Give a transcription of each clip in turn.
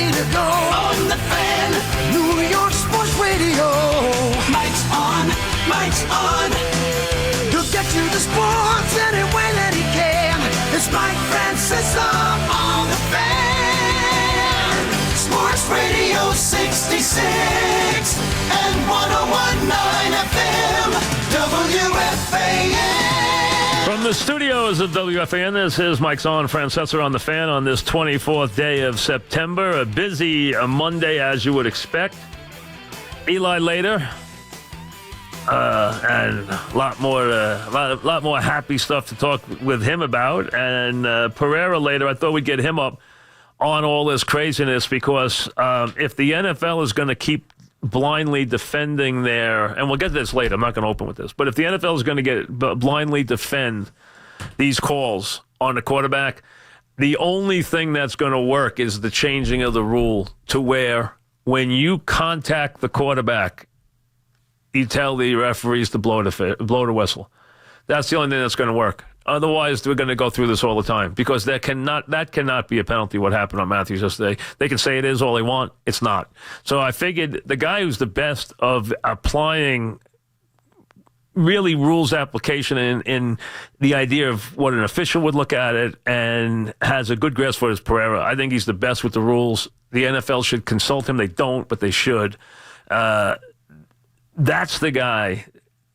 way to go. On the Fan, New York Sports Radio. Mike's on, Mike's on. He'll get you the sports any way that he can. It's Mike Francesa on the Fan. Sports Radio 66 and 101.9 FM, WFAN. From the studios of WFAN, this is Mike's on, Francesa on the Fan on this 24th day of September. A busy Monday, as you would expect. Eli later, and a lot more happy stuff to talk with him about. And Pereira later, I thought we'd get him up on all this craziness because if the NFL is going to keep blindly defending their, and we'll get to this later, I'm not going to open with this, but if the NFL is going to blindly defend these calls on the quarterback, the only thing that's going to work is the changing of the rule to where when you contact the quarterback, you tell the referees to blow the whistle. That's the only thing that's going to work. Otherwise, we're going to go through this all the time because that cannot be a penalty, what happened on Matthews yesterday. They can say it is all they want. It's not. So I figured the guy who's the best of applying really rules application in the idea of what an official would look at it and has a good grasp for it is Pereira. I think he's the best with the rules. The NFL should consult him. They don't, but they should. That's the guy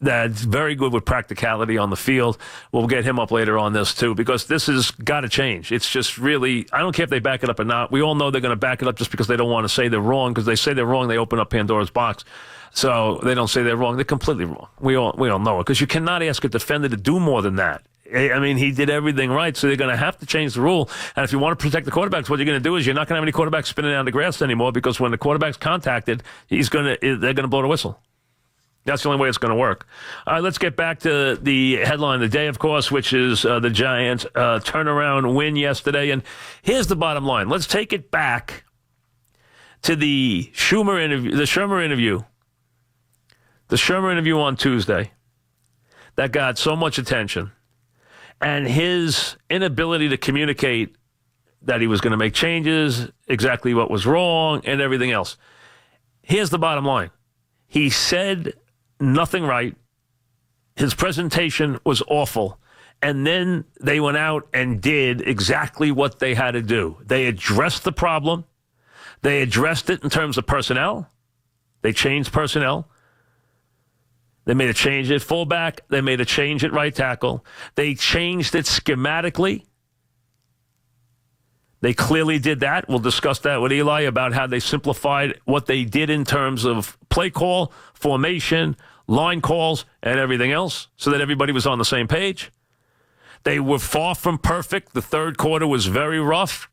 that's very good with practicality on the field. We'll get him up later on this, too, because this has got to change. It's just really, I don't care if they back it up or not. We all know they're going to back it up just because they don't want to say they're wrong, because they say they're wrong, they open up Pandora's box. So they don't say they're wrong. They're completely wrong. We all know it, because you cannot ask a defender to do more than that. I mean, he did everything right, so they're going to have to change the rule. And if you want to protect the quarterbacks, what you're going to do is you're not going to have any quarterbacks spinning down the grass anymore, because when the quarterback's contacted, they're going to blow the whistle. That's the only way it's going to work. All right, let's get back to the headline of the day, of course, which is the Giants' turnaround win yesterday. And here's the bottom line. Let's take it back to the Shermer interview on Tuesday that got so much attention, and his inability to communicate that he was going to make changes, exactly what was wrong, and everything else. Here's the bottom line. He said nothing right. His presentation was awful. And then they went out and did exactly what they had to do. They addressed the problem. They addressed it in terms of personnel. They changed personnel. They made a change at fullback. They made a change at right tackle. They changed it schematically. They clearly did that. We'll discuss that with Eli about how they simplified what they did in terms of play call, formation, line calls, and everything else so that everybody was on the same page. They were far from perfect. The third quarter was very rough.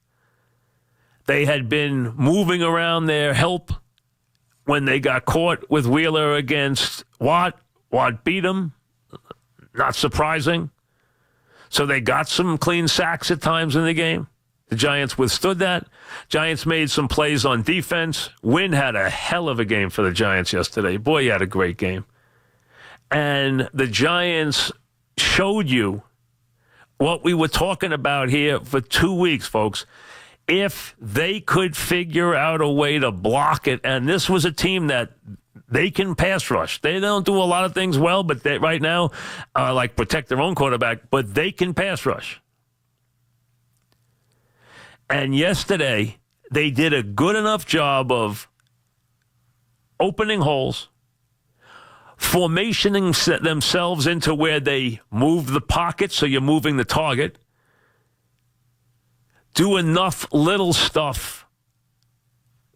They had been moving around their help when they got caught with Wheeler against Watt. Watt beat them. Not surprising. So they got some clean sacks at times in the game. The Giants withstood that. Giants made some plays on defense. Wynn had a hell of a game for the Giants yesterday. Boy, he had a great game. And the Giants showed you what we were talking about here for 2 weeks, folks. If they could figure out a way to block it, and this was a team that they can pass rush. They don't do a lot of things well, but they right now, like protect their own quarterback, but they can pass rush. And yesterday, they did a good enough job opening holes, formationing themselves into where they move the pocket, so you're moving the target. Do enough little stuff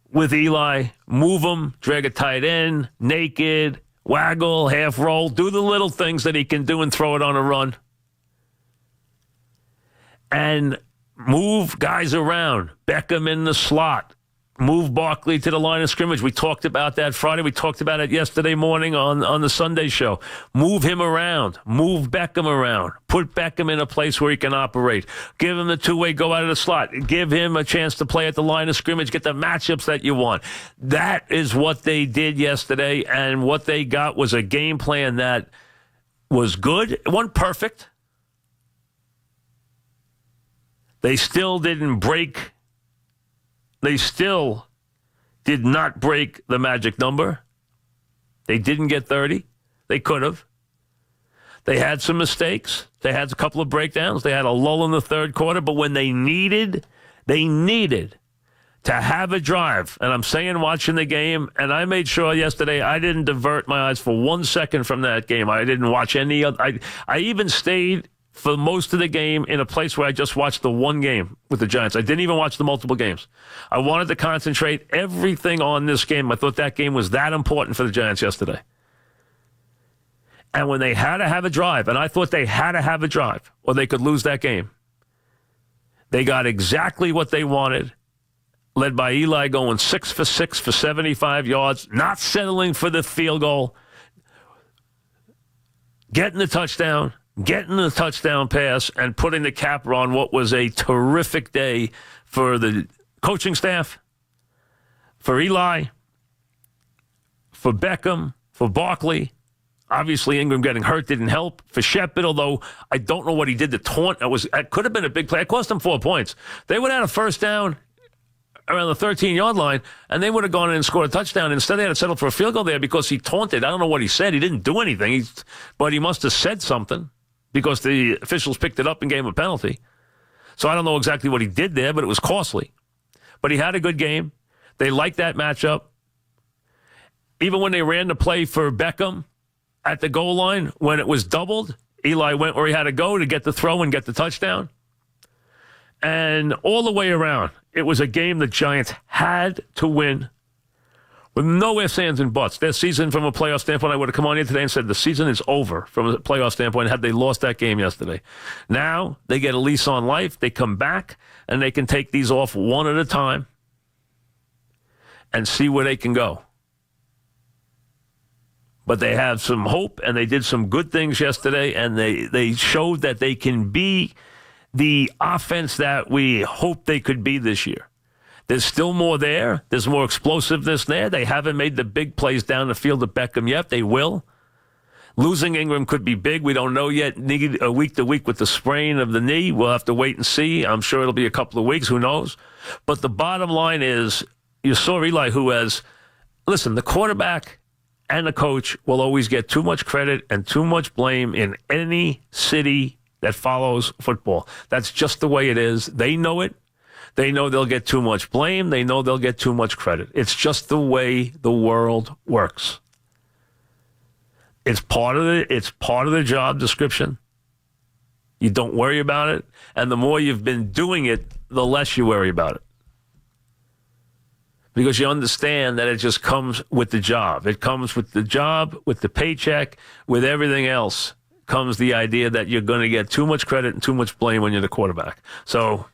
with Eli. Move him, drag a tight end, naked, waggle, half roll. Do the little things that he can do and throw it on a run. And move guys around. Beckham in the slot. Move Barkley to the line of scrimmage. We talked about that Friday. We talked about it yesterday morning on the Sunday show. Move him around. Move Beckham around. Put Beckham in a place where he can operate. Give him the two-way, go out of the slot. Give him a chance to play at the line of scrimmage. Get the matchups that you want. That is what they did yesterday, and what they got was a game plan that was good. It wasn't perfect. They still didn't break They still did not break the magic number. They didn't get 30. They could have. They had some mistakes. They had a couple of breakdowns. They had a lull in the third quarter. But when they needed to have a drive. And I'm saying watching the game, and I made sure yesterday I didn't divert my eyes for 1 second from that game. I didn't watch any other. I even stayed for most of the game in a place where I just watched the one game with the Giants. I didn't even watch the multiple games. I wanted to concentrate everything on this game. I thought that game was that important for the Giants yesterday. And when they had to have a drive, and I thought they had to have a drive or they could lose that game, they got exactly what they wanted, led by Eli going 6 for 6 for 75 yards, not settling for the field goal, getting the touchdown pass, and putting the capper on what was a terrific day for the coaching staff, for Eli, for Beckham, for Barkley. Obviously, Ingram getting hurt didn't help. For Shepard, although I don't know what he did to taunt. It could have been a big play. It cost them 4 points. They would have had a first down around the 13-yard line, and they would have gone in and scored a touchdown. Instead, they had to settle for a field goal there because he taunted. I don't know what he said. He didn't do anything, but he must have said something because the officials picked it up and gave him a penalty. So I don't know exactly what he did there, but it was costly. But he had a good game. They liked that matchup. Even when they ran the play for Beckham at the goal line, when it was doubled, Eli went where he had to go to get the throw and get the touchdown. And all the way around, it was a game the Giants had to win with no ifs, ands, and buts. Their season from a playoff standpoint, I would have come on here today and said the season is over from a playoff standpoint had they lost that game yesterday. Now they get a lease on life. They come back, and they can take these off one at a time and see where they can go. But they have some hope, and they did some good things yesterday, and they showed that they can be the offense that we hope they could be this year. There's still more there. There's more explosiveness there. They haven't made the big plays down the field at Beckham yet. They will. Losing Ingram could be big. We don't know yet. Need a week to week with the sprain of the knee. We'll have to wait and see. I'm sure it'll be a couple of weeks. Who knows? But the bottom line is you saw Eli, who has, listen, the quarterback and the coach will always get too much credit and too much blame in any city that follows football. That's just the way it is. They know it. They know they'll get too much blame. They know they'll get too much credit. It's just the way the world works. It's part of the job description. You don't worry about it. And the more you've been doing it, the less you worry about it. Because you understand that it just comes with the job. It comes with the job, with the paycheck, with everything else comes the idea that you're going to get too much credit and too much blame when you're the quarterback. So,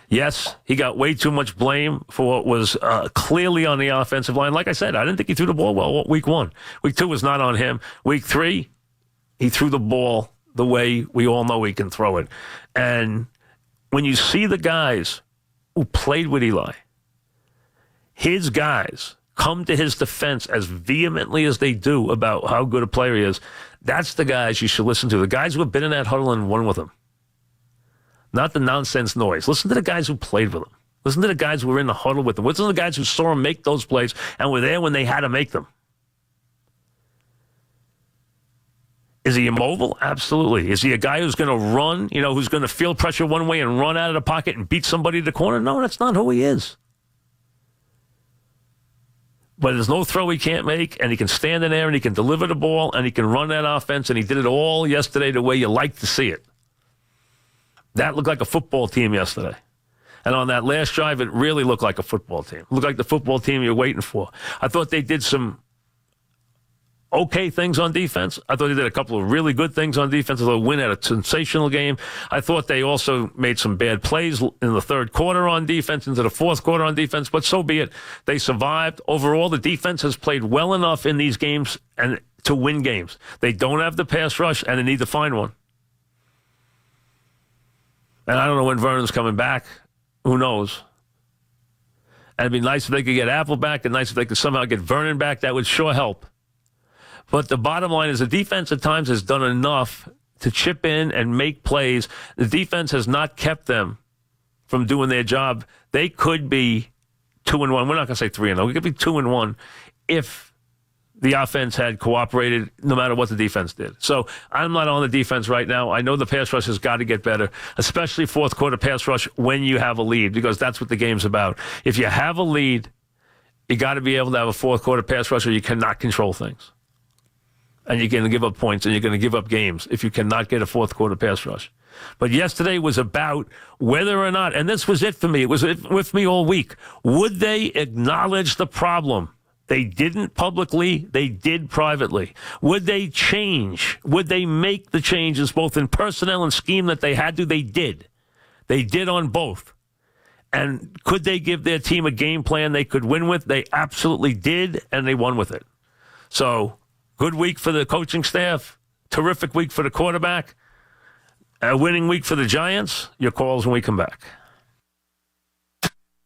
yes, he got way too much blame for what was clearly on the offensive line. Like I said, I didn't think he threw the ball well week 1. Week 2 was not on him. Week 3, he threw the ball the way we all know he can throw it. And when you see the guys who played with Eli, his guys come to his defense as vehemently as they do about how good a player he is, that's the guys you should listen to. The guys who have been in that huddle and won with him. Not the nonsense noise. Listen to the guys who played with him. Listen to the guys who were in the huddle with him. Listen to the guys who saw him make those plays and were there when they had to make them. Is he immobile? Absolutely. Is he a guy who's going to run, who's going to feel pressure one way and run out of the pocket and beat somebody to the corner? No, that's not who he is. But there's no throw he can't make, and he can stand in there, and he can deliver the ball, and he can run that offense, and he did it all yesterday the way you like to see it. That looked like a football team yesterday. And on that last drive, it really looked like a football team. It looked like the football team you're waiting for. I thought they did some okay things on defense. I thought they did a couple of really good things on defense. They win at a sensational game. I thought they also made some bad plays in the third quarter on defense, into the fourth quarter on defense, but so be it. They survived. Overall, the defense has played well enough in these games and to win games. They don't have the pass rush, and they need to find one. And I don't know when Vernon's coming back. Who knows? And it'd be nice if they could get Apple back, and nice if they could somehow get Vernon back. That would sure help. But the bottom line is the defense at times has done enough to chip in and make plays. The defense has not kept them from doing their job. They could be 2-1. We're not going to say 3-0. We could be 2-1 if the offense had cooperated no matter what the defense did. So I'm not on the defense right now. I know the pass rush has got to get better, especially fourth quarter pass rush when you have a lead, because that's what the game's about. If you have a lead, you got to be able to have a fourth quarter pass rush, or you cannot control things. And you're going to give up points, and you're going to give up games if you cannot get a fourth quarter pass rush. But yesterday was about whether or not, and this was it for me, it was with me all week, would they acknowledge the problem? They didn't publicly, they did privately. Would they change? Would they make the changes both in personnel and scheme that they had to? They did. They did on both. And could they give their team a game plan they could win with? They absolutely did, and they won with it. So, good week for the coaching staff. Terrific week for the quarterback. A winning week for the Giants. Your calls when we come back.